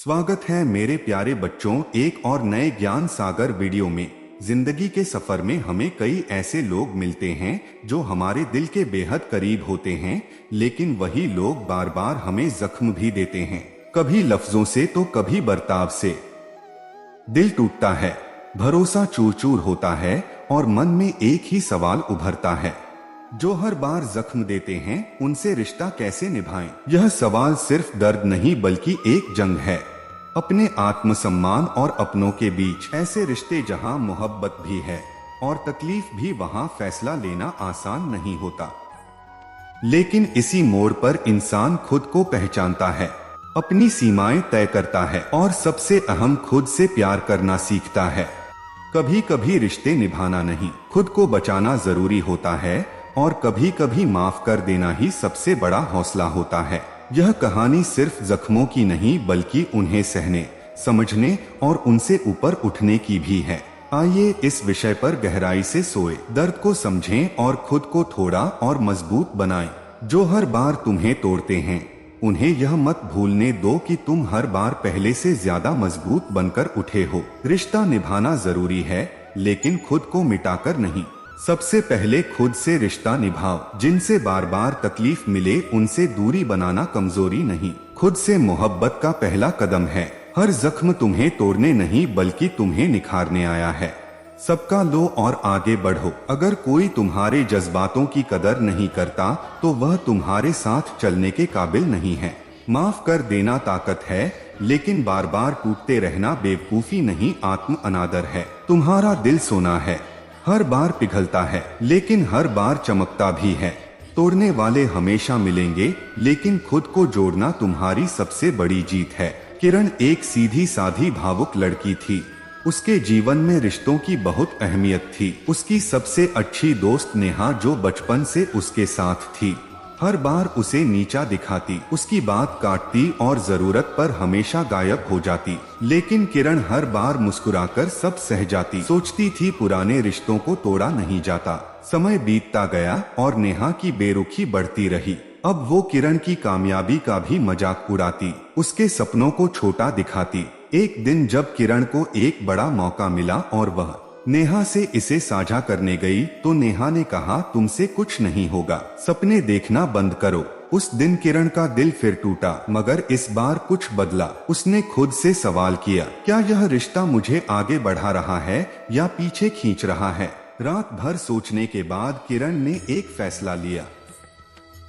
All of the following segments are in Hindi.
स्वागत है मेरे प्यारे बच्चों एक और नए ज्ञान सागर वीडियो में। जिंदगी के सफर में हमें कई ऐसे लोग मिलते हैं जो हमारे दिल के बेहद करीब होते हैं, लेकिन वही लोग बार बार हमें जख्म भी देते हैं, कभी लफ्जों से तो कभी बर्ताव से। दिल टूटता है, भरोसा चूर चूर होता है और मन में एक ही सवाल उभरता है, जो हर बार जख्म देते हैं उनसे रिश्ता कैसे निभाएं। यह सवाल सिर्फ दर्द नहीं बल्कि एक जंग है अपने आत्मसम्मान और अपनों के बीच। ऐसे रिश्ते जहां मोहब्बत भी है और तकलीफ भी, वहां फैसला लेना आसान नहीं होता। लेकिन इसी मोड़ पर इंसान खुद को पहचानता है, अपनी सीमाएं तय करता है और सबसे अहम खुद से प्यार करना सीखता है। कभी कभी रिश्ते निभाना नहीं, खुद को बचाना जरूरी होता है और कभी कभी माफ कर देना ही सबसे बड़ा हौसला होता है। यह कहानी सिर्फ जख्मों की नहीं बल्कि उन्हें सहने, समझने और उनसे ऊपर उठने की भी है। आइए इस विषय पर गहराई से सोए, दर्द को समझें और खुद को थोड़ा और मजबूत बनाएं। जो हर बार तुम्हें तोड़ते हैं उन्हें यह मत भूलने दो कि तुम हर बार पहले से ज्यादा मजबूत बनकर उठे हो। रिश्ता निभाना जरूरी है लेकिन खुद को मिटाकर नहीं। सबसे पहले खुद से रिश्ता निभाओ। जिनसे बार बार तकलीफ मिले उनसे दूरी बनाना कमजोरी नहीं, खुद से मोहब्बत का पहला कदम है। हर जख्म तुम्हें तोड़ने नहीं बल्कि तुम्हें निखारने आया है। सबका लो और आगे बढ़ो। अगर कोई तुम्हारे जज्बातों की कदर नहीं करता तो वह तुम्हारे साथ चलने के काबिल नहीं है। माफ कर देना ताकत है, लेकिन बार बार टूटते रहना बेवकूफी नहीं, आत्म अनादर है। तुम्हारा दिल सोना है, हर बार पिघलता है लेकिन हर बार चमकता भी है। तोड़ने वाले हमेशा मिलेंगे लेकिन खुद को जोड़ना तुम्हारी सबसे बड़ी जीत है। किरण एक सीधी साधी भावुक लड़की थी। उसके जीवन में रिश्तों की बहुत अहमियत थी। उसकी सबसे अच्छी दोस्त नेहा, जो बचपन से उसके साथ थी, हर बार उसे नीचा दिखाती, उसकी बात काटती और जरूरत पर हमेशा गायब हो जाती। लेकिन किरण हर बार मुस्कुराकर सब सह जाती। सोचती थी पुराने रिश्तों को तोड़ा नहीं जाता। समय बीतता गया और नेहा की बेरुखी बढ़ती रही। अब वो किरण की कामयाबी का भी मजाक उड़ाती, उसके सपनों को छोटा दिखाती। एक दिन जब किरण को एक बड़ा मौका मिला और वह नेहा से इसे साझा करने गई तो नेहा ने कहा, तुमसे कुछ नहीं होगा, सपने देखना बंद करो। उस दिन किरण का दिल फिर टूटा, मगर इस बार कुछ बदला। उसने खुद से सवाल किया, क्या यह रिश्ता मुझे आगे बढ़ा रहा है या पीछे खींच रहा है। रात भर सोचने के बाद किरण ने एक फैसला लिया।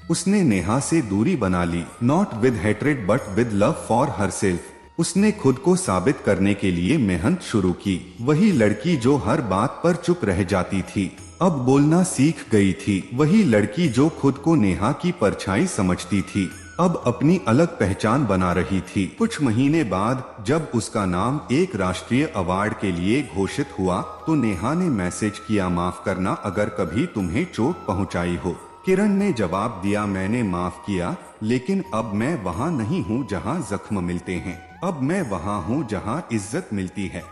उसने नेहा से दूरी बना ली, not with hatred but with love for herself. उसने खुद को साबित करने के लिए मेहनत शुरू की। वही लड़की जो हर बात पर चुप रह जाती थी, अब बोलना सीख गई थी। वही लड़की जो खुद को नेहा की परछाई समझती थी, अब अपनी अलग पहचान बना रही थी। कुछ महीने बाद जब उसका नाम एक राष्ट्रीय अवार्ड के लिए घोषित हुआ तो नेहा ने मैसेज किया, माफ करना अगर कभी तुम्हें चोट पहुंचाई हो। किरण ने जवाब दिया, मैंने माफ किया लेकिन अब मैं वहाँ नहीं हूँ जहाँ जख्म मिलते हैं, अब मैं वहाँ हूँ जहाँ इज्जत मिलती है।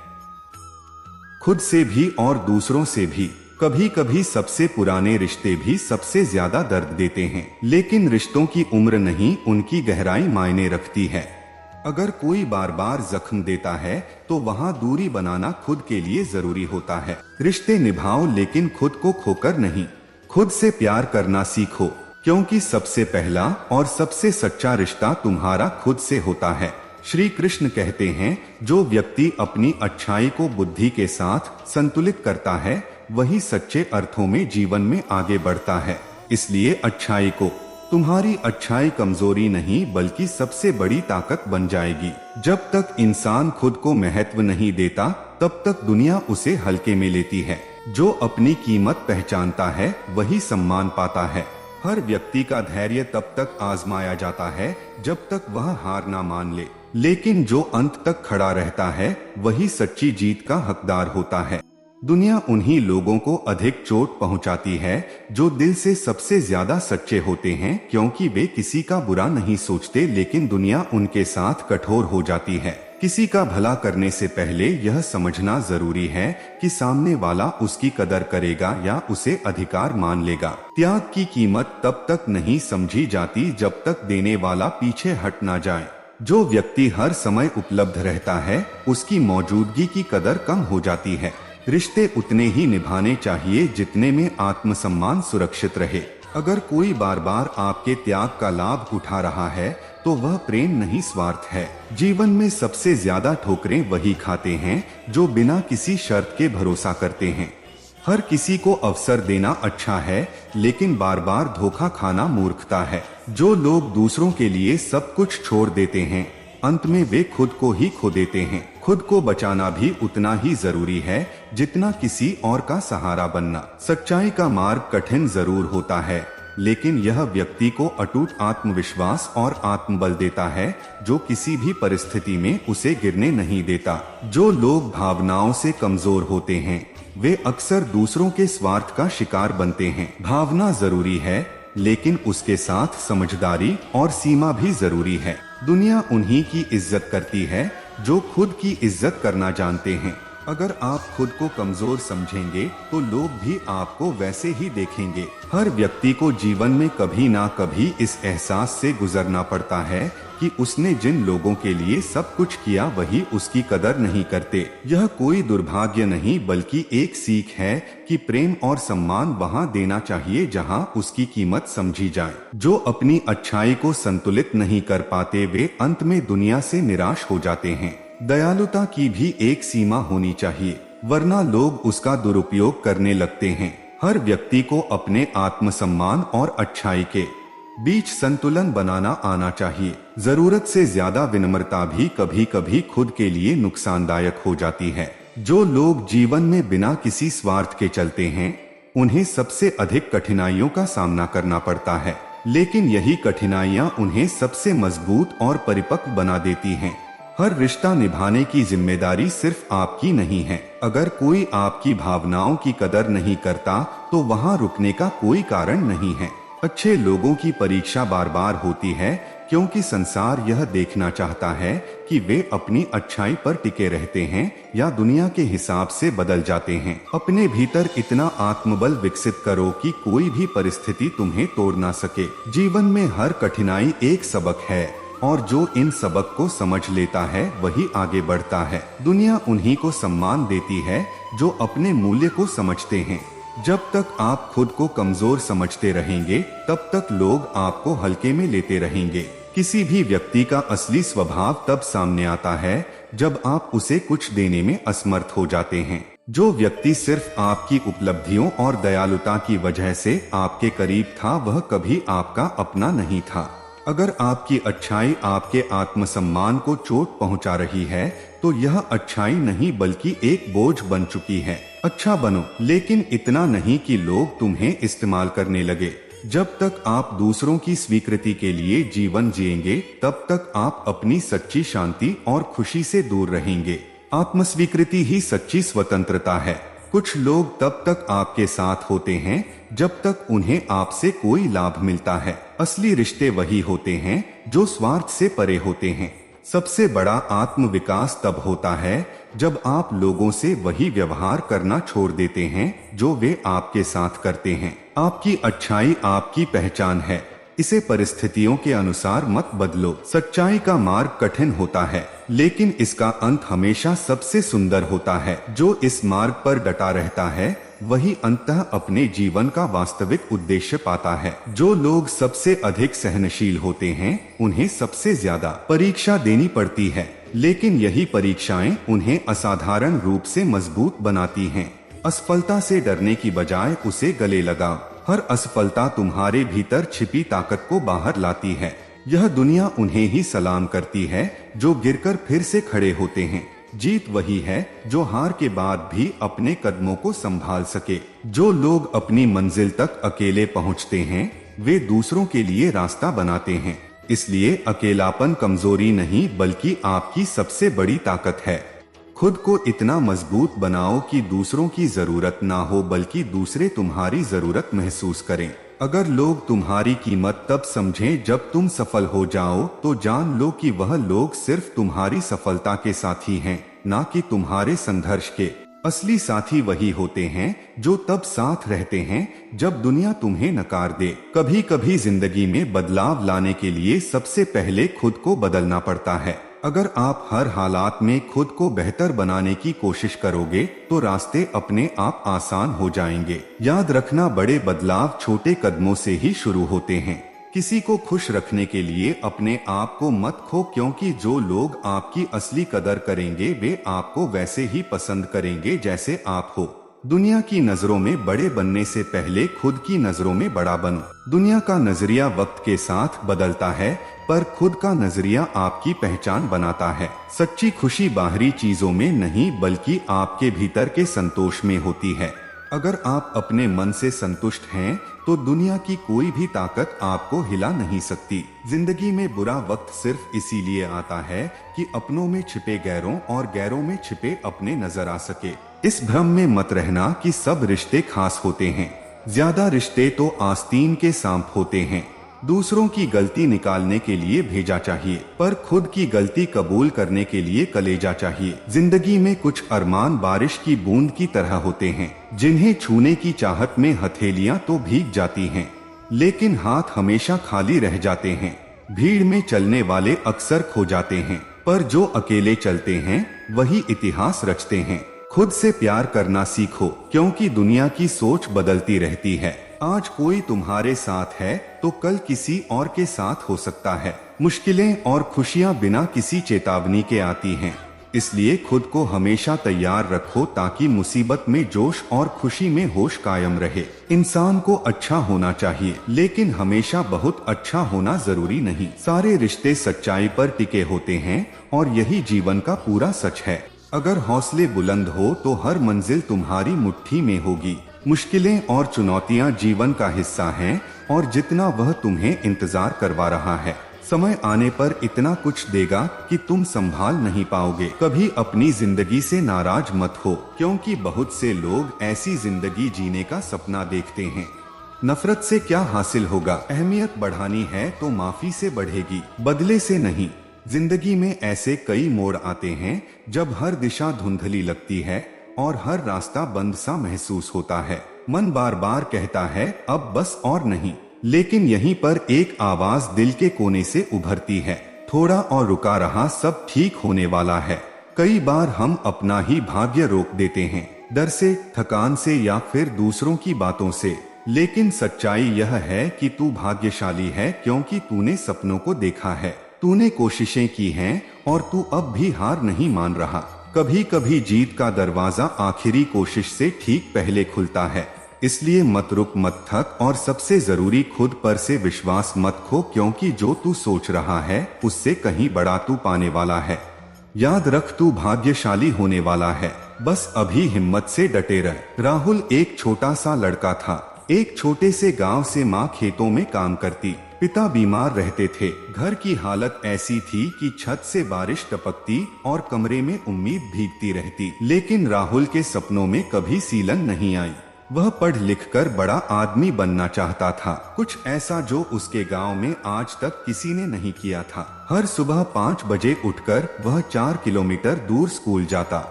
खुद से भी और दूसरों से भी। कभी कभी सबसे पुराने रिश्ते भी सबसे ज्यादा दर्द देते हैं, लेकिन रिश्तों की उम्र नहीं, उनकी गहराई मायने रखती है। अगर कोई बार बार जख्म देता है तो वहाँ दूरी बनाना खुद के लिए जरूरी होता है। रिश्ते निभाओ लेकिन खुद को खोकर नहीं। खुद से प्यार करना सीखो, क्योंकि सबसे पहला और सबसे सच्चा रिश्ता तुम्हारा खुद से होता है। श्री कृष्ण कहते हैं, जो व्यक्ति अपनी अच्छाई को बुद्धि के साथ संतुलित करता है वही सच्चे अर्थों में जीवन में आगे बढ़ता है। इसलिए अच्छाई को, तुम्हारी अच्छाई कमजोरी नहीं बल्कि सबसे बड़ी ताकत बन जाएगी। जब तक इंसान खुद को महत्व नहीं देता तब तक दुनिया उसे हल्के में लेती है। जो अपनी कीमत पहचानता है वही सम्मान पाता है। हर व्यक्ति का धैर्य तब तक आजमाया जाता है जब तक वह हार ना मान ले, लेकिन जो अंत तक खड़ा रहता है वही सच्ची जीत का हकदार होता है। दुनिया उन्हीं लोगों को अधिक चोट पहुंचाती है जो दिल से सबसे ज्यादा सच्चे होते हैं, क्योंकि वे किसी का बुरा नहीं सोचते, लेकिन दुनिया उनके साथ कठोर हो जाती है। किसी का भला करने से पहले यह समझना जरूरी है कि सामने वाला उसकी कदर करेगा या उसे अधिकार मान लेगा। त्याग की कीमत तब तक नहीं समझी जाती जब तक देने वाला पीछे हट ना जाए। जो व्यक्ति हर समय उपलब्ध रहता है उसकी मौजूदगी की कदर कम हो जाती है। रिश्ते उतने ही निभाने चाहिए जितने में आत्मसम्मान सुरक्षित रहे। अगर कोई बार बार आपके त्याग का लाभ उठा रहा है तो वह प्रेम नहीं स्वार्थ है। जीवन में सबसे ज्यादा ठोकरें वही खाते हैं जो बिना किसी शर्त के भरोसा करते हैं। हर किसी को अवसर देना अच्छा है, लेकिन बार बार धोखा खाना मूर्खता है। जो लोग दूसरों के लिए सब कुछ छोड़ देते हैं अंत में वे खुद को ही खो देते हैं। खुद को बचाना भी उतना ही जरूरी है जितना किसी और का सहारा बनना। सच्चाई का मार्ग कठिन जरूर होता है, लेकिन यह व्यक्ति को अटूट आत्मविश्वास और आत्मबल देता है जो किसी भी परिस्थिति में उसे गिरने नहीं देता। जो लोग भावनाओं से कमजोर होते हैं वे अक्सर दूसरों के स्वार्थ का शिकार बनते हैं। भावना जरूरी है, लेकिन उसके साथ समझदारी और सीमा भी जरूरी है। दुनिया उन्हीं की इज्जत करती है जो खुद की इज्जत करना जानते हैं। अगर आप खुद को कमजोर समझेंगे तो लोग भी आपको वैसे ही देखेंगे। हर व्यक्ति को जीवन में कभी ना कभी इस एहसास से गुजरना पड़ता है कि उसने जिन लोगों के लिए सब कुछ किया वही उसकी कदर नहीं करते। यह कोई दुर्भाग्य नहीं बल्कि एक सीख है कि प्रेम और सम्मान वहां देना चाहिए जहां उसकी कीमत समझी जाए। जो अपनी अच्छाई को संतुलित नहीं कर पाते वे अंत में दुनिया से निराश हो जाते हैं। दयालुता की भी एक सीमा होनी चाहिए, वरना लोग उसका दुरुपयोग करने लगते हैं। हर व्यक्ति को अपने आत्मसम्मान और अच्छाई के बीच संतुलन बनाना आना चाहिए। जरूरत से ज्यादा विनम्रता भी कभी कभी खुद के लिए नुकसानदायक हो जाती है। जो लोग जीवन में बिना किसी स्वार्थ के चलते हैं उन्हें सबसे अधिक कठिनाइयों का सामना करना पड़ता है, लेकिन यही कठिनाइयां उन्हें सबसे मजबूत और परिपक्व बना देती हैं। हर रिश्ता निभाने की जिम्मेदारी सिर्फ आपकी नहीं है। अगर कोई आपकी भावनाओं की कदर नहीं करता तो वहां रुकने का कोई कारण नहीं है। अच्छे लोगों की परीक्षा बार बार होती है क्योंकि संसार यह देखना चाहता है कि वे अपनी अच्छाई पर टिके रहते हैं या दुनिया के हिसाब से बदल जाते हैं। अपने भीतर इतना आत्मबल विकसित करो कि कोई भी परिस्थिति तुम्हें तोड़ ना सके। जीवन में हर कठिनाई एक सबक है और जो इन सबक को समझ लेता है वही आगे बढ़ता है। दुनिया उन्हीं को सम्मान देती है जो अपने मूल्य को समझते हैं। जब तक आप खुद को कमजोर समझते रहेंगे तब तक लोग आपको हल्के में लेते रहेंगे। किसी भी व्यक्ति का असली स्वभाव तब सामने आता है जब आप उसे कुछ देने में असमर्थ हो जाते हैं। जो व्यक्ति सिर्फ आपकी उपलब्धियों और दयालुता की वजह से आपके करीब था वह कभी आपका अपना नहीं था। अगर आपकी अच्छाई आपके आत्मसम्मान को चोट पहुंचा रही है तो यह अच्छाई नहीं बल्कि एक बोझ बन चुकी है। अच्छा बनो, लेकिन इतना नहीं कि लोग तुम्हें इस्तेमाल करने लगे। जब तक आप दूसरों की स्वीकृति के लिए जीवन जिएंगे तब तक आप अपनी सच्ची शांति और खुशी से दूर रहेंगे। आत्मस्वीकृति ही सच्ची स्वतंत्रता है। कुछ लोग तब तक आपके साथ होते हैं जब तक उन्हें आपसे कोई लाभ मिलता है। असली रिश्ते वही होते हैं जो स्वार्थ से परे होते हैं। सबसे बड़ा आत्म विकास तब होता है जब आप लोगों से वही व्यवहार करना छोड़ देते हैं जो वे आपके साथ करते हैं। आपकी अच्छाई आपकी पहचान है, इसे परिस्थितियों के अनुसार मत बदलो। सच्चाई का मार्ग कठिन होता है, लेकिन इसका अंत हमेशा सबसे सुंदर होता है। जो इस मार्ग पर डटा रहता है वही अंततः अपने जीवन का वास्तविक उद्देश्य पाता है। जो लोग सबसे अधिक सहनशील होते हैं उन्हें सबसे ज्यादा परीक्षा देनी पड़ती है, लेकिन यही परीक्षाएं उन्हें असाधारण रूप से मजबूत बनाती हैं। असफलता से डरने की बजाय उसे गले लगाओ। हर असफलता तुम्हारे भीतर छिपी ताकत को बाहर लाती है। यह दुनिया उन्हें ही सलाम करती है जो गिरकर फिर से खड़े होते हैं। जीत वही है जो हार के बाद भी अपने कदमों को संभाल सके। जो लोग अपनी मंजिल तक अकेले पहुंचते हैं वे दूसरों के लिए रास्ता बनाते हैं। इसलिए अकेलापन कमजोरी नहीं बल्कि आपकी सबसे बड़ी ताकत है। खुद को इतना मजबूत बनाओ कि दूसरों की जरूरत ना हो बल्कि दूसरे तुम्हारी जरूरत महसूस करें। अगर लोग तुम्हारी कीमत तब समझें जब तुम सफल हो जाओ तो जान लो कि वह लोग सिर्फ तुम्हारी सफलता के साथी हैं, ना कि तुम्हारे संघर्ष के। असली साथी वही होते हैं जो तब साथ रहते हैं जब दुनिया तुम्हें नकार दे। कभी कभी जिंदगी में बदलाव लाने के लिए सबसे पहले खुद को बदलना पड़ता है। अगर आप हर हालात में खुद को बेहतर बनाने की कोशिश करोगे तो रास्ते अपने आप आसान हो जाएंगे। याद रखना, बड़े बदलाव छोटे कदमों से ही शुरू होते हैं। किसी को खुश रखने के लिए अपने आप को मत खो, क्योंकि जो लोग आपकी असली कदर करेंगे वे आपको वैसे ही पसंद करेंगे जैसे आप हो। दुनिया की नजरों में बड़े बनने से पहले खुद की नजरों में बड़ा बनो। दुनिया का नजरिया वक्त के साथ बदलता है, पर खुद का नजरिया आपकी पहचान बनाता है। सच्ची खुशी बाहरी चीजों में नहीं बल्कि आपके भीतर के संतोष में होती है। अगर आप अपने मन से संतुष्ट हैं तो दुनिया की कोई भी ताकत आपको हिला नहीं सकती। जिंदगी में बुरा वक्त सिर्फ इसीलिए आता है कि अपनों में छिपे गैरों और गैरों में छिपे अपने नजर आ सके। इस भ्रम में मत रहना कि सब रिश्ते खास होते हैं। ज्यादा रिश्ते तो आस्तीन के सांप होते हैं। दूसरों की गलती निकालने के लिए भेजा चाहिए, पर खुद की गलती कबूल करने के लिए कलेजा चाहिए। जिंदगी में कुछ अरमान बारिश की बूंद की तरह होते हैं, जिन्हें छूने की चाहत में हथेलियां तो भीग जाती हैं, लेकिन हाथ हमेशा खाली रह जाते हैं। भीड़ में चलने वाले अक्सर खो जाते हैं, पर जो अकेले चलते हैं वही इतिहास रचते हैं। खुद से प्यार करना सीखो, क्योंकि दुनिया की सोच बदलती रहती है। आज कोई तुम्हारे साथ है तो कल किसी और के साथ हो सकता है। मुश्किलें और खुशियां बिना किसी चेतावनी के आती हैं, इसलिए खुद को हमेशा तैयार रखो ताकि मुसीबत में जोश और खुशी में होश कायम रहे। इंसान को अच्छा होना चाहिए, लेकिन हमेशा बहुत अच्छा होना जरूरी नहीं। सारे रिश्ते सच्चाई पर टिके होते हैं और यही जीवन का पूरा सच है। अगर हौसले बुलंद हो तो हर मंजिल तुम्हारी मुट्ठी में होगी। मुश्किलें और चुनौतियां जीवन का हिस्सा हैं और जितना वह तुम्हें इंतजार करवा रहा है, समय आने पर इतना कुछ देगा कि तुम संभाल नहीं पाओगे। कभी अपनी जिंदगी से नाराज मत हो, क्योंकि बहुत से लोग ऐसी जिंदगी जीने का सपना देखते हैं। नफरत से क्या हासिल होगा? अहमियत बढ़ानी है तो माफी से बढ़ेगी, बदले से नहीं। जिंदगी में ऐसे कई मोड़ आते हैं जब हर दिशा धुंधली लगती है और हर रास्ता बंद सा महसूस होता है। मन बार बार कहता है अब बस और नहीं, लेकिन यहीं पर एक आवाज दिल के कोने से उभरती है, थोड़ा और रुका रहा, सब ठीक होने वाला है। कई बार हम अपना ही भाग्य रोक देते हैं, डर से, थकान से या फिर दूसरों की बातों से। लेकिन सच्चाई यह है कि तू भाग्यशाली है, क्योंकि तूने सपनों को देखा है, तूने कोशिशें की हैं और तू अब भी हार नहीं मान रहा। कभी कभी जीत का दरवाजा आखिरी कोशिश से ठीक पहले खुलता है, इसलिए मत रुक, मत थक और सबसे जरूरी खुद पर से विश्वास मत खो, क्योंकि जो तू सोच रहा है उससे कहीं बड़ा तू पाने वाला है। याद रख, तू भाग्यशाली होने वाला है, बस अभी हिम्मत से डटे रह। राहुल एक छोटा सा लड़का था। एक छोटे से गांव से माँ खेतों में काम करती, पिता बीमार रहते थे। घर की हालत ऐसी थी कि छत से बारिश टपकती और कमरे में उम्मीद भीगती रहती, लेकिन राहुल के सपनों में कभी सीलन नहीं आई। वह पढ़ लिख कर बड़ा आदमी बनना चाहता था, कुछ ऐसा जो उसके गांव में आज तक किसी ने नहीं किया था। हर सुबह 5 बजे उठकर वह 4 किलोमीटर दूर स्कूल जाता।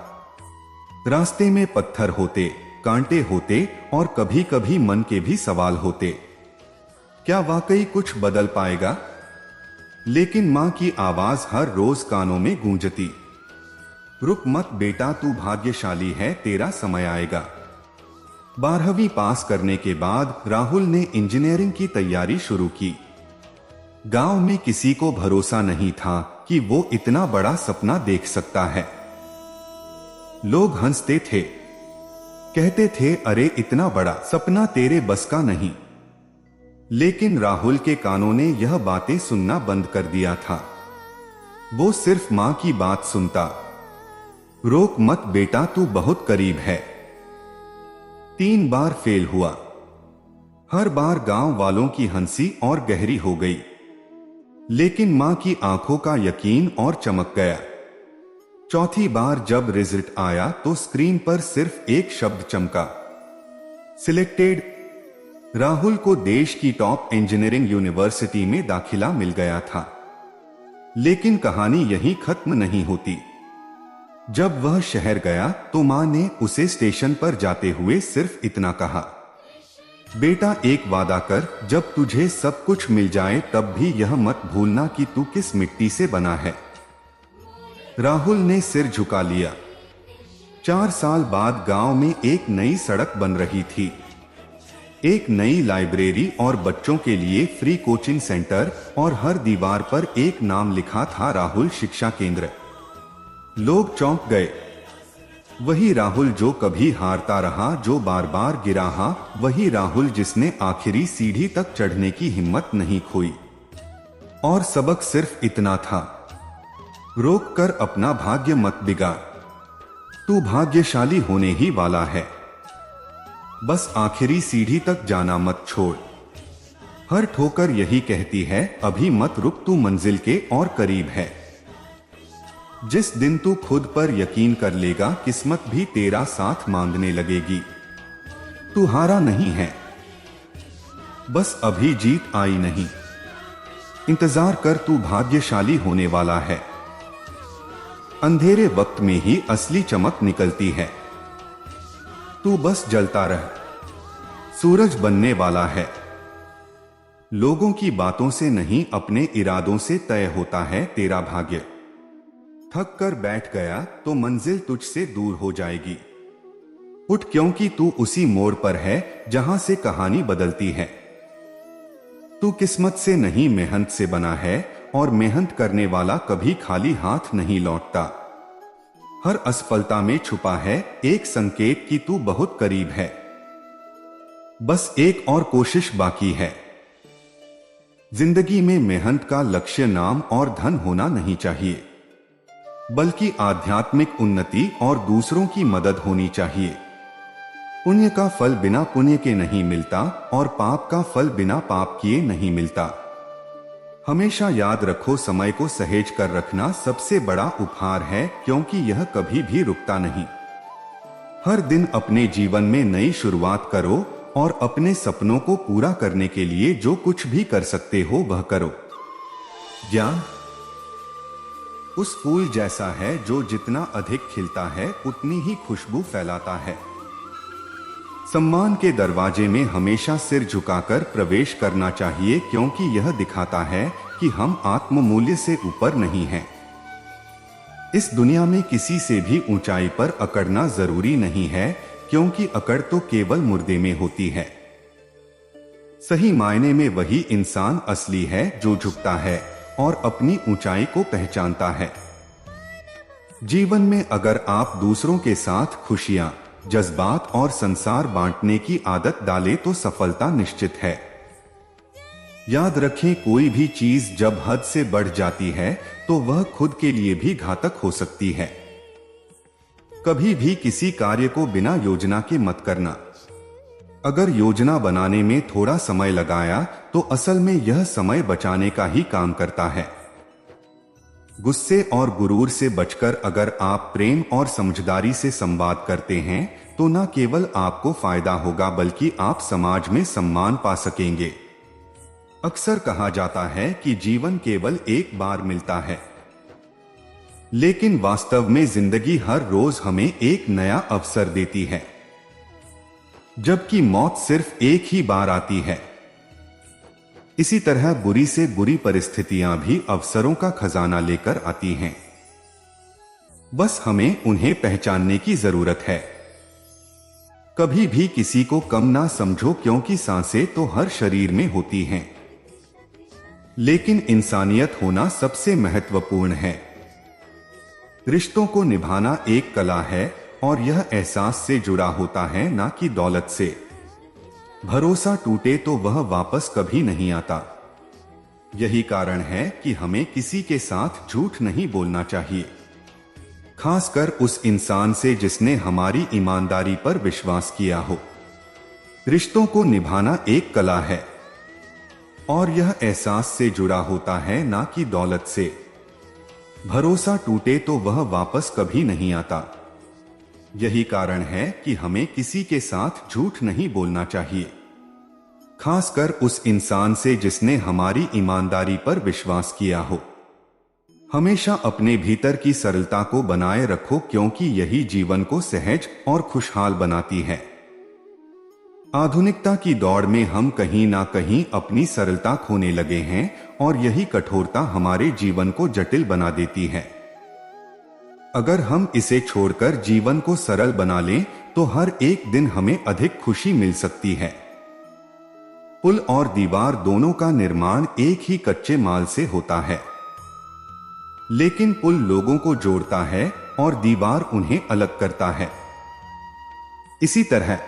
रास्ते में पत्थर होते, कांटे होते और कभी कभी मन के भी सवाल होते, क्या वाकई कुछ बदल पाएगा? लेकिन माँ की आवाज हर रोज कानों में गूंजती, रुक मत बेटा, तू भाग्यशाली है, तेरा समय आएगा। 12वीं पास करने के बाद राहुल ने इंजीनियरिंग की तैयारी शुरू की। गांव में किसी को भरोसा नहीं था कि वो इतना बड़ा सपना देख सकता है। लोग हंसते थे, कहते थे अरे इतना बड़ा सपना तेरे बस का नहीं। लेकिन राहुल के कानों ने यह बातें सुनना बंद कर दिया था। वो सिर्फ माँ की बात सुनता, रोक मत बेटा, तू बहुत करीब है। 3 बार फेल हुआ। हर बार गांव वालों की हंसी और गहरी हो गई, लेकिन माँ की आंखों का यकीन और चमक गया। चौथी बार जब रिजल्ट आया तो स्क्रीन पर सिर्फ एक शब्द चमका, सिलेक्टेड। राहुल को देश की टॉप इंजीनियरिंग यूनिवर्सिटी में दाखिला मिल गया था। लेकिन कहानी यहीं खत्म नहीं होती। जब वह शहर गया तो माँ ने उसे स्टेशन पर जाते हुए सिर्फ इतना कहा, बेटा एक वादा कर, जब तुझे सब कुछ मिल जाए तब भी यह मत भूलना कि तू किस मिट्टी से बना है। राहुल ने सिर झुका लिया। 4 साल बाद गांव में एक नई सड़क बन रही थी, एक नई लाइब्रेरी और बच्चों के लिए फ्री कोचिंग सेंटर, और हर दीवार पर एक नाम लिखा था, राहुल शिक्षा केंद्र। लोग चौंक गए। वही राहुल जो कभी हारता रहा, जो बार बार गिरा, वही राहुल जिसने आखिरी सीढ़ी तक चढ़ने की हिम्मत नहीं खोई। और सबक सिर्फ इतना था, रोक कर अपना भाग्य मत बिगाड़, तू भाग्यशाली होने ही वाला है। बस आखिरी सीढ़ी तक जाना मत छोड़। हर ठोकर यही कहती है, अभी मत रुक, तू मंजिल के और करीब है। जिस दिन तू खुद पर यकीन कर लेगा, किस्मत भी तेरा साथ मांगने लगेगी। तू हारा नहीं है, बस अभी जीत आई नहीं। इंतजार कर, तू भाग्यशाली होने वाला है। अंधेरे वक्त में ही असली चमक निकलती है। तू बस जलता रह, सूरज बनने वाला है। लोगों की बातों से नहीं, अपने इरादों से तय होता है तेरा भाग्य। थक कर बैठ गया तो मंजिल तुझसे दूर हो जाएगी। उठ, क्योंकि तू उसी मोड़ पर है जहां से कहानी बदलती है। तू किस्मत से नहीं, मेहनत से बना है, और मेहनत करने वाला कभी खाली हाथ नहीं लौटता। हर असफलता में छुपा है एक संकेत कि तू बहुत करीब है। बस एक और कोशिश बाकी है। जिंदगी में मेहनत का लक्ष्य नाम और धन होना नहीं चाहिए, बल्कि आध्यात्मिक उन्नति और दूसरों की मदद होनी चाहिए। पुण्य का फल बिना पुण्य के नहीं मिलता, और पाप का फल बिना पाप किए नहीं मिलता। हमेशा याद रखो, समय को सहेज कर रखना सबसे बड़ा उपहार है, क्योंकि यह कभी भी रुकता नहीं। हर दिन अपने जीवन में नई शुरुआत करो, और अपने सपनों को पूरा करने के लिए जो कुछ भी कर सकते हो वह करो। ज्ञान उस फूल जैसा है जो जितना अधिक खिलता है उतनी ही खुशबू फैलाता है। सम्मान के दरवाजे में हमेशा सिर झुकाकर प्रवेश करना चाहिए, क्योंकि यह दिखाता है कि हम आत्म मूल्य से ऊपर नहीं हैं। इस दुनिया में किसी से भी ऊंचाई पर अकड़ना जरूरी नहीं है, क्योंकि अकड़ तो केवल मुर्दे में होती है। सही मायने में वही इंसान असली है जो झुकता है और अपनी ऊंचाई को पहचानता है। जीवन में अगर आप दूसरों के साथ खुशियां, जज्बात और संसार बांटने की आदत डालें तो सफलता निश्चित है। याद रखें, कोई भी चीज जब हद से बढ़ जाती है तो वह खुद के लिए भी घातक हो सकती है। कभी भी किसी कार्य को बिना योजना के मत करना। अगर योजना बनाने में थोड़ा समय लगाया तो असल में यह समय बचाने का ही काम करता है। गुस्से और गुरूर से बचकर अगर आप प्रेम और समझदारी से संवाद करते हैं तो न केवल आपको फायदा होगा, बल्कि आप समाज में सम्मान पा सकेंगे। अक्सर कहा जाता है कि जीवन केवल एक बार मिलता है, लेकिन वास्तव में जिंदगी हर रोज हमें एक नया अवसर देती है, जबकि मौत सिर्फ एक ही बार आती है। इसी तरह बुरी से बुरी परिस्थितियां भी अवसरों का खजाना लेकर आती हैं। बस हमें उन्हें पहचानने की जरूरत है। कभी भी किसी को कम ना समझो, क्योंकि सांसें तो हर शरीर में होती हैं, लेकिन इंसानियत होना सबसे महत्वपूर्ण है। रिश्तों को निभाना एक कला है, और यह एहसास से जुड़ा होता है, ना कि दौलत से। भरोसा टूटे तो वह वापस कभी नहीं आता। यही कारण है कि हमें किसी के साथ झूठ नहीं बोलना चाहिए, खासकर उस इंसान से जिसने हमारी ईमानदारी पर विश्वास किया हो। रिश्तों को निभाना एक कला है, और यह एहसास से जुड़ा होता है, ना कि दौलत से। भरोसा टूटे तो वह वापस कभी नहीं आता। यही कारण है कि हमें किसी के साथ झूठ नहीं बोलना चाहिए, खासकर उस इंसान से जिसने हमारी ईमानदारी पर विश्वास किया हो। हमेशा अपने भीतर की सरलता को बनाए रखो, क्योंकि यही जीवन को सहज और खुशहाल बनाती है। आधुनिकता की दौड़ में हम कहीं ना कहीं अपनी सरलता खोने लगे हैं और यही कठोरता हमारे जीवन को जटिल बना देती है। अगर हम इसे छोड़कर जीवन को सरल बना लें तो हर एक दिन हमें अधिक खुशी मिल सकती है। पुल और दीवार दोनों का निर्माण एक ही कच्चे माल से होता है, लेकिन पुल लोगों को जोड़ता है और दीवार उन्हें अलग करता है। इसी तरह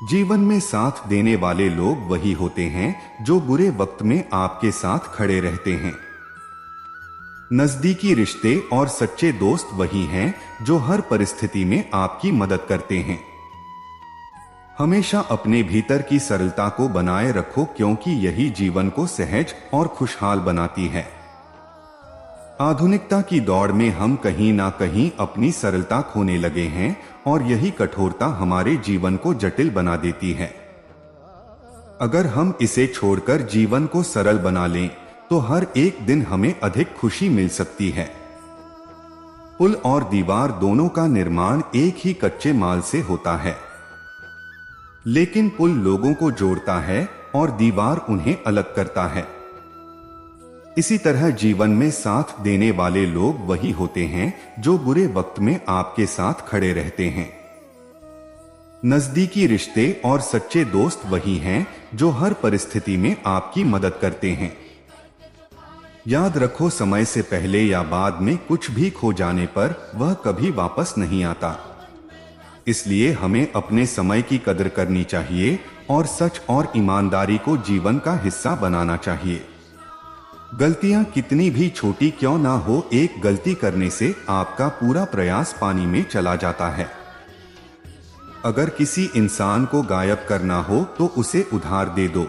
जीवन में साथ देने वाले लोग वही होते हैं जो बुरे वक्त में आपके साथ खड़े रहते हैं। नजदीकी रिश्ते और सच्चे दोस्त वही हैं जो हर परिस्थिति में आपकी मदद करते हैं। हमेशा अपने भीतर की सरलता को बनाए रखो, क्योंकि यही जीवन को सहज और खुशहाल बनाती है। आधुनिकता की दौड़ में हम कहीं ना कहीं अपनी सरलता खोने लगे हैं और यही कठोरता हमारे जीवन को जटिल बना देती है। अगर हम इसे छोड़कर जीवन को सरल बना लें तो हर एक दिन हमें अधिक खुशी मिल सकती है। पुल और दीवार दोनों का निर्माण एक ही कच्चे माल से होता है, लेकिन पुल लोगों को जोड़ता है और दीवार उन्हें अलग करता है। इसी तरह जीवन में साथ देने वाले लोग वही होते हैं जो बुरे वक्त में आपके साथ खड़े रहते हैं। नजदीकी रिश्ते और सच्चे दोस्त वही हैं जो हर परिस्थिति में आपकी मदद करते हैं। याद रखो, समय से पहले या बाद में कुछ भी खो जाने पर वह कभी वापस नहीं आता। इसलिए हमें अपने समय की कदर करनी चाहिए और सच और ईमानदारी को जीवन का हिस्सा बनाना चाहिए। गलतियां कितनी भी छोटी क्यों ना हो, एक गलती करने से आपका पूरा प्रयास पानी में चला जाता है। अगर किसी इंसान को गायब करना हो तो उसे उधार दे दो,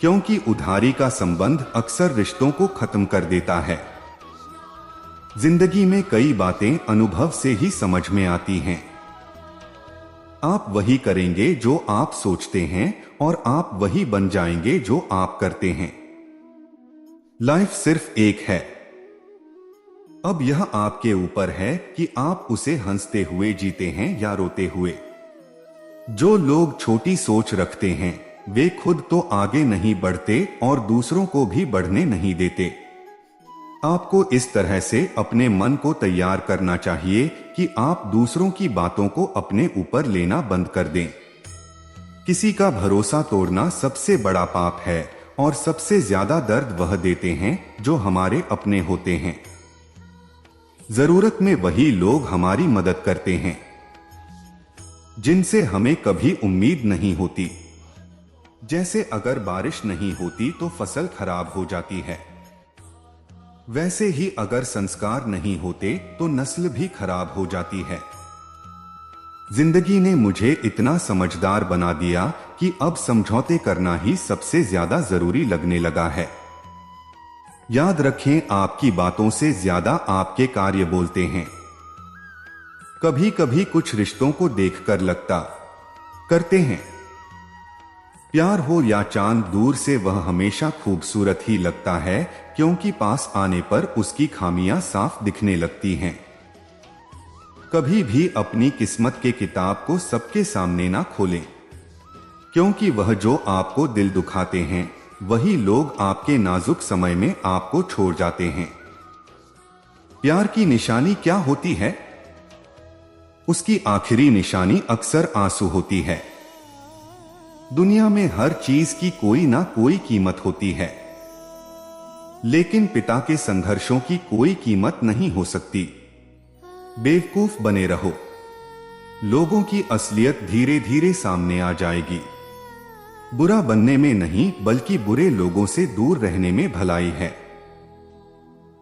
क्योंकि उधारी का संबंध अक्सर रिश्तों को खत्म कर देता है। जिंदगी में कई बातें अनुभव से ही समझ में आती हैं। आप वही करेंगे जो आप सोचते हैं और आप वही बन जाएंगे जो आप करते हैं। लाइफ सिर्फ एक है। अब यह आपके ऊपर है कि आप उसे हंसते हुए जीते हैं या रोते हुए। जो लोग छोटी सोच रखते हैं वे खुद तो आगे नहीं बढ़ते और दूसरों को भी बढ़ने नहीं देते। आपको इस तरह से अपने मन को तैयार करना चाहिए कि आप दूसरों की बातों को अपने ऊपर लेना बंद कर दें। किसी का भरोसा तोड़ना सबसे बड़ा पाप है और सबसे ज्यादा दर्द वह देते हैं जो हमारे अपने होते हैं। जरूरत में वही लोग हमारी मदद करते हैं जिनसे हमें कभी उम्मीद नहीं होती। जैसे अगर बारिश नहीं होती तो फसल खराब हो जाती है, वैसे ही अगर संस्कार नहीं होते तो नस्ल भी खराब हो जाती है। जिंदगी ने मुझे इतना समझदार बना दिया कि अब समझौते करना ही सबसे ज्यादा जरूरी लगने लगा है। याद रखें, आपकी बातों से ज्यादा आपके कार्य बोलते हैं। कभी कभी कुछ रिश्तों को देखकर लगता करते हैं। प्यार हो या चांद, दूर से वह हमेशा खूबसूरत ही लगता है, क्योंकि पास आने पर उसकी खामियां साफ दिखने लगती हैं। कभी भी अपनी किस्मत के किताब को सबके सामने ना खोलें, क्योंकि वह जो आपको दिल दुखाते हैं वही लोग आपके नाजुक समय में आपको छोड़ जाते हैं। प्यार की निशानी क्या होती है? उसकी आखिरी निशानी अक्सर आंसू होती है। दुनिया में हर चीज की कोई ना कोई कीमत होती है, लेकिन पिता के संघर्षों की कोई कीमत नहीं हो सकती। बेवकूफ बने रहो, लोगों की असलियत धीरे धीरे सामने आ जाएगी। बुरा बनने में नहीं बल्कि बुरे लोगों से दूर रहने में भलाई है।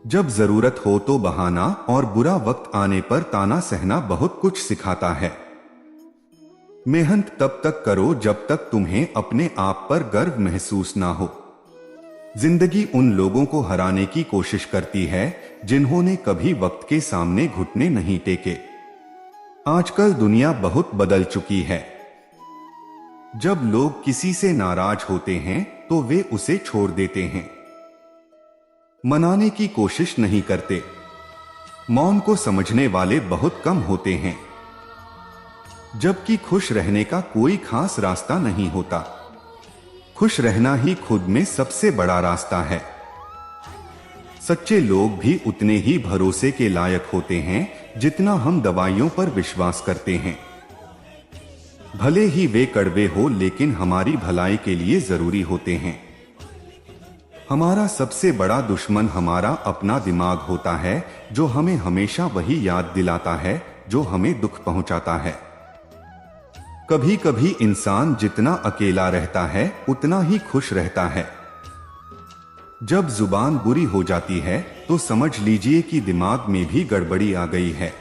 जब जरूरत हो तो बहाना और बुरा वक्त आने पर ताना सहना बहुत कुछ सिखाता है। मेहनत तब तक करो जब तक तुम्हें अपने आप पर गर्व महसूस ना हो। जिंदगी उन लोगों को हराने की कोशिश करती है जिन्होंने कभी वक्त के सामने घुटने नहीं टेके। आजकल दुनिया बहुत बदल चुकी है। जब लोग किसी से नाराज होते हैं तो वे उसे छोड़ देते हैं, मनाने की कोशिश नहीं करते। मौन को समझने वाले बहुत कम होते हैं, जबकि खुश रहने का कोई खास रास्ता नहीं होता। खुश रहना ही खुद में सबसे बड़ा रास्ता है। सच्चे लोग भी उतने ही भरोसे के लायक होते हैं जितना हम दवाइयों पर विश्वास करते हैं। भले ही वे कड़वे हो, लेकिन हमारी भलाई के लिए जरूरी होते हैं। हमारा सबसे बड़ा दुश्मन हमारा अपना दिमाग होता है, जो हमें हमेशा वही याद दिलाता है जो हमें दुख पहुंचाता है। कभी कभी इंसान जितना अकेला रहता है उतना ही खुश रहता है। जब जुबान बुरी हो जाती है तो समझ लीजिए कि दिमाग में भी गड़बड़ी आ गई है।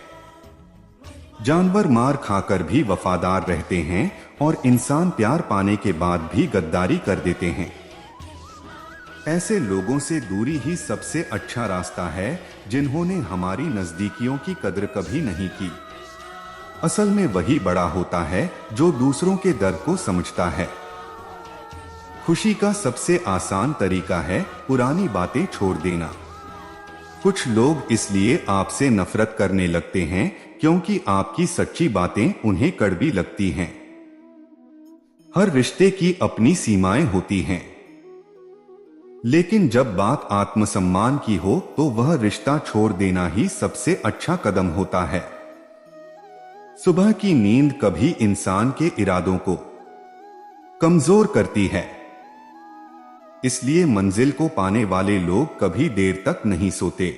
जानवर मार खाकर भी वफादार रहते हैं और इंसान प्यार पाने के बाद भी गद्दारी कर देते हैं। ऐसे लोगों से दूरी ही सबसे अच्छा रास्ता है जिन्होंने हमारी नजदीकियों की कद्र कभी नहीं की। असल में वही बड़ा होता है जो दूसरों के दर्द को समझता है। खुशी का सबसे आसान तरीका है पुरानी बातें छोड़ देना। कुछ लोग इसलिए आपसे नफरत करने लगते हैं क्योंकि आपकी सच्ची बातें उन्हें कड़वी लगती हैं। हर रिश्ते की अपनी सीमाएं होती हैं, लेकिन जब बात आत्मसम्मान की हो तो वह रिश्ता छोड़ देना ही सबसे अच्छा कदम होता है। सुबह की नींद कभी इंसान के इरादों को कमजोर करती है, इसलिए मंजिल को पाने वाले लोग कभी देर तक नहीं सोते।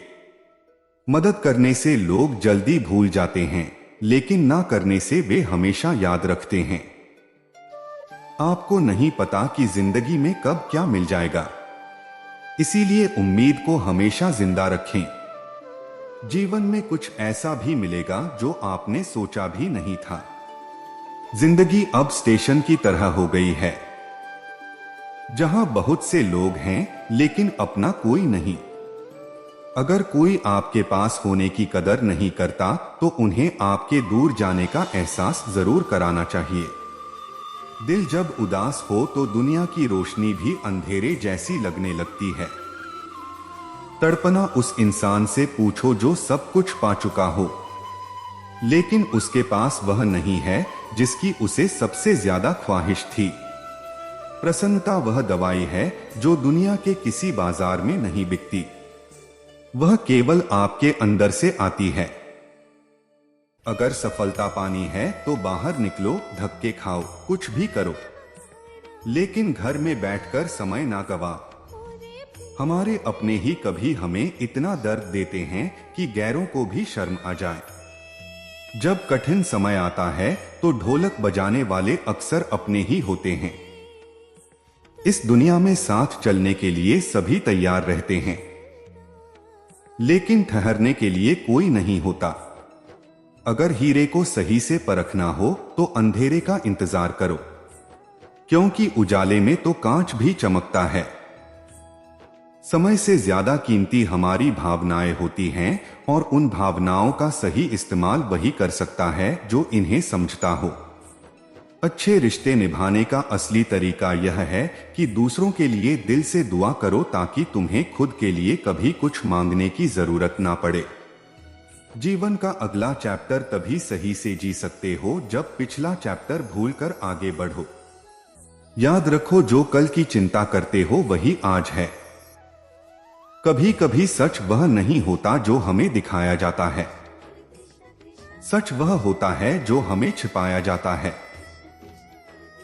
मदद करने से लोग जल्दी भूल जाते हैं, लेकिन ना करने से वे हमेशा याद रखते हैं। आपको नहीं पता कि जिंदगी में कब क्या मिल जाएगा, इसीलिए उम्मीद को हमेशा जिंदा रखें। जीवन में कुछ ऐसा भी मिलेगा जो आपने सोचा भी नहीं था। जिंदगी अब स्टेशन की तरह हो गई है, जहां बहुत से लोग हैं लेकिन अपना कोई नहीं। अगर कोई आपके पास होने की कदर नहीं करता तो उन्हें आपके दूर जाने का एहसास जरूर कराना चाहिए। दिल जब उदास हो तो दुनिया की रोशनी भी अंधेरे जैसी लगने लगती है। तड़पना उस इंसान से पूछो जो सब कुछ पा चुका हो, लेकिन उसके पास वह नहीं है जिसकी उसे सबसे ज्यादा ख्वाहिश थी। प्रसन्नता वह दवाई है जो दुनिया के किसी बाजार में नहीं बिकती। वह केवल आपके अंदर से आती है। अगर सफलता पानी है तो बाहर निकलो, धक्के खाओ, कुछ भी करो, लेकिन घर में बैठकर समय ना गवाओ। हमारे अपने ही कभी हमें इतना दर्द देते हैं कि गैरों को भी शर्म आ जाए। जब कठिन समय आता है तो ढोलक बजाने वाले अक्सर अपने ही होते हैं। इस दुनिया में साथ चलने के लिए सभी तैयार रहते हैं, लेकिन ठहरने के लिए कोई नहीं होता। अगर हीरे को सही से परखना हो तो अंधेरे का इंतजार करो, क्योंकि उजाले में तो कांच भी चमकता है। समय से ज्यादा कीमती हमारी भावनाएं होती हैं और उन भावनाओं का सही इस्तेमाल वही कर सकता है जो इन्हें समझता हो। अच्छे रिश्ते निभाने का असली तरीका यह है कि दूसरों के लिए दिल से दुआ करो ताकि तुम्हें खुद के लिए कभी कुछ मांगने की जरूरत ना पड़े। जीवन का अगला चैप्टर तभी सही से जी सकते हो जब पिछला चैप्टर भूलकर आगे बढ़ो। याद रखो, जो कल की चिंता करते हो वही आज है। कभी कभी सच वह नहीं होता जो हमें दिखाया जाता है, सच वह होता है जो हमें छिपाया जाता है।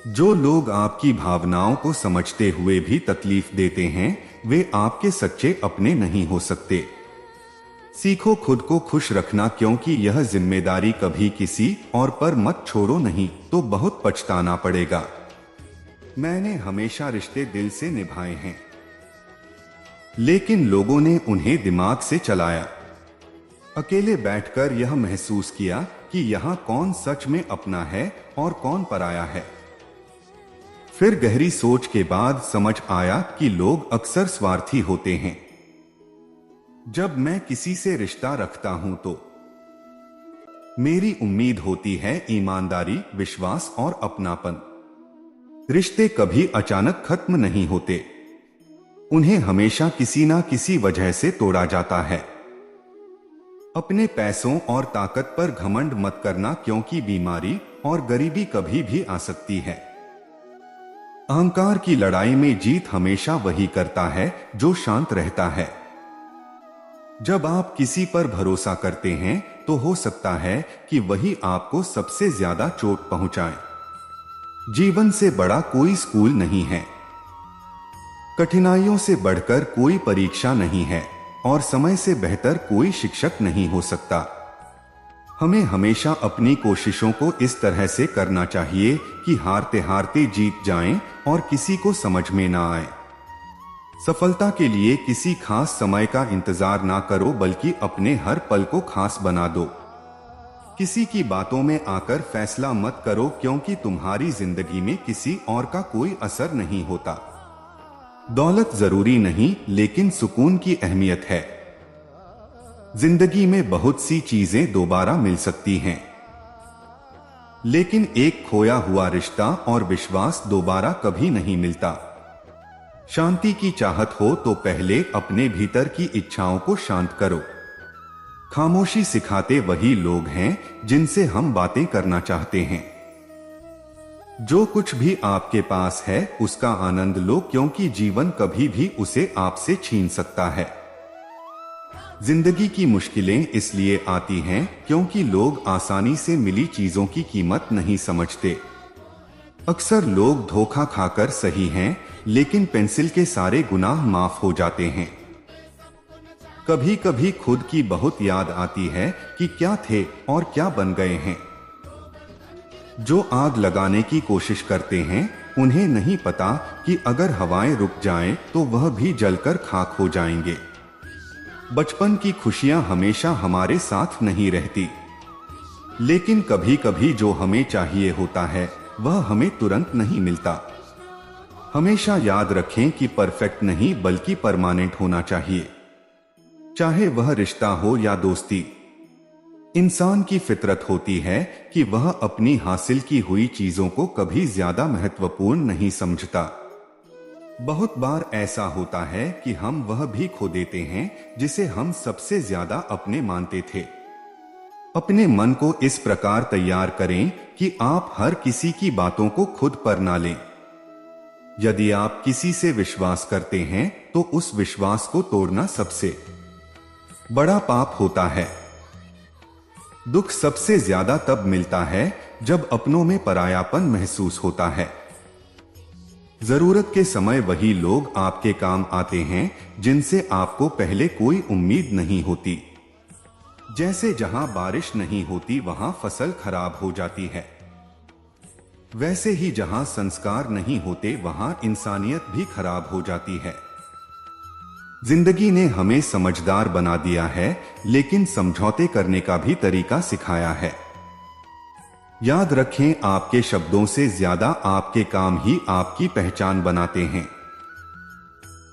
जो लोग आपकी भावनाओं को समझते हुए भी तकलीफ देते हैं वे आपके सच्चे अपने नहीं हो सकते। सीखो खुद को खुश रखना, क्योंकि यह जिम्मेदारी कभी किसी और पर मत छोड़ो, नहीं तो बहुत पछताना पड़ेगा। मैंने हमेशा रिश्ते दिल से निभाए हैं, लेकिन लोगों ने उन्हें दिमाग से चलाया। अकेले बैठकर यह महसूस किया कि यहाँ कौन सच में अपना है और कौन पराया है। फिर गहरी सोच के बाद समझ आया कि लोग अक्सर स्वार्थी होते हैं। जब मैं किसी से रिश्ता रखता हूं तो मेरी उम्मीद होती है ईमानदारी, विश्वास और अपनापन। रिश्ते कभी अचानक खत्म नहीं होते, उन्हें हमेशा किसी ना किसी वजह से तोड़ा जाता है। अपने पैसों और ताकत पर घमंड मत करना, क्योंकि बीमारी और गरीबी कभी भी आ सकती है। अहंकार की लड़ाई में जीत हमेशा वही करता है जो शांत रहता है। जब आप किसी पर भरोसा करते हैं तो हो सकता है कि वही आपको सबसे ज्यादा चोट पहुंचाए। जीवन से बड़ा कोई स्कूल नहीं है, कठिनाइयों से बढ़कर कोई परीक्षा नहीं है, और समय से बेहतर कोई शिक्षक नहीं हो सकता। हमें हमेशा अपनी कोशिशों को इस तरह से करना चाहिए कि हारते हारते जीत जाएं और किसी को समझ में ना आए। सफलता के लिए किसी खास समय का इंतजार ना करो, बल्कि अपने हर पल को खास बना दो। किसी की बातों में आकर फैसला मत करो, क्योंकि तुम्हारी जिंदगी में किसी और का कोई असर नहीं होता। दौलत जरूरी नहीं, लेकिन सुकून की अहमियत है। जिंदगी में बहुत सी चीजें दोबारा मिल सकती हैं, लेकिन एक खोया हुआ रिश्ता और विश्वास दोबारा कभी नहीं मिलता। शांति की चाहत हो तो पहले अपने भीतर की इच्छाओं को शांत करो। खामोशी सिखाते वही लोग हैं जिनसे हम बातें करना चाहते हैं। जो कुछ भी आपके पास है उसका आनंद लो, क्योंकि जीवन कभी भी उसे आपसे छीन सकता है। जिंदगी की मुश्किलें इसलिए आती हैं क्योंकि लोग आसानी से मिली चीजों की कीमत नहीं समझते। अक्सर लोग धोखा खाकर सही हैं, लेकिन पेंसिल के सारे गुनाह माफ हो जाते हैं। कभी कभी खुद की बहुत याद आती है कि क्या थे और क्या बन गए हैं। जो आग लगाने की कोशिश करते हैं उन्हें नहीं पता कि अगर हवाएं रुक जाएं तो वह भी जलकर खाक हो जाएंगे। बचपन की खुशियां हमेशा हमारे साथ नहीं रहती, लेकिन कभी कभी जो हमें चाहिए होता है वह हमें तुरंत नहीं मिलता। हमेशा याद रखें कि परफेक्ट नहीं बल्कि परमानेंट होना चाहिए, चाहे वह रिश्ता हो या दोस्ती। इंसान की फितरत होती है कि वह अपनी हासिल की हुई चीजों को कभी ज्यादा महत्वपूर्ण नहीं समझता। बहुत बार ऐसा होता है कि हम वह भी खो देते हैं जिसे हम सबसे ज्यादा अपने मानते थे। अपने मन को इस प्रकार तैयार करें कि आप हर किसी की बातों को खुद पर ना लें। यदि आप किसी से विश्वास करते हैं तो उस विश्वास को तोड़ना सबसे बड़ा पाप होता है। दुख सबसे ज्यादा तब मिलता है जब अपनों में परायापन महसूस होता है। जरूरत के समय वही लोग आपके काम आते हैं जिनसे आपको पहले कोई उम्मीद नहीं होती। जैसे जहां बारिश नहीं होती वहां फसल खराब हो जाती है, वैसे ही जहां संस्कार नहीं होते वहां इंसानियत भी खराब हो जाती है। जिंदगी ने हमें समझदार बना दिया है, लेकिन समझौते करने का भी तरीका सिखाया है। याद रखें, आपके शब्दों से ज्यादा आपके काम ही आपकी पहचान बनाते हैं।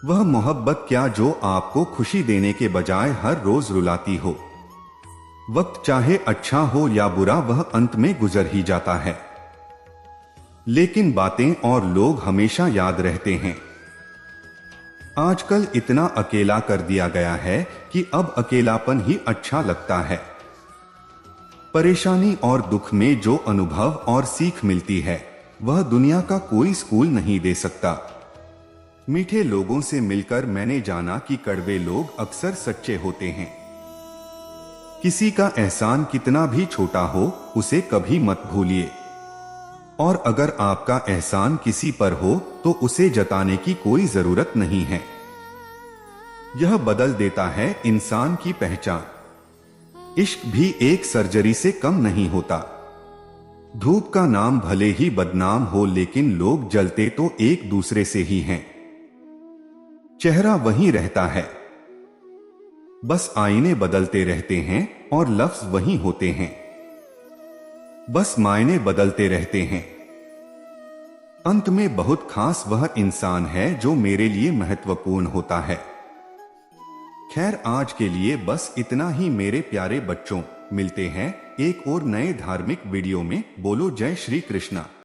वह मोहब्बत क्या जो आपको खुशी देने के बजाय हर रोज रुलाती हो। वक्त चाहे अच्छा हो या बुरा वह अंत में गुजर ही जाता है, लेकिन बातें और लोग हमेशा याद रहते हैं। आजकल इतना अकेला कर दिया गया है कि अब अकेलापन ही अच्छा लगता है। परेशानी और दुख में जो अनुभव और सीख मिलती है वह दुनिया का कोई स्कूल नहीं दे सकता। मीठे लोगों से मिलकर मैंने जाना कि कड़वे लोग अक्सर सच्चे होते हैं। किसी का एहसान कितना भी छोटा हो उसे कभी मत भूलिए, और अगर आपका एहसान किसी पर हो तो उसे जताने की कोई जरूरत नहीं है। यह बदल देता है इंसान की पहचान। इश्क भी एक सर्जरी से कम नहीं होता। धूप का नाम भले ही बदनाम हो, लेकिन लोग जलते तो एक दूसरे से ही हैं। चेहरा वही रहता है, बस आईने बदलते रहते हैं और लफ्ज वही होते हैं, बस मायने बदलते रहते हैं। अंत में बहुत खास वह इंसान है जो मेरे लिए महत्वपूर्ण होता है। खैर, आज के लिए बस इतना ही मेरे प्यारे बच्चों। मिलते हैं एक और नए धार्मिक वीडियो में। बोलो जय श्री कृष्णा।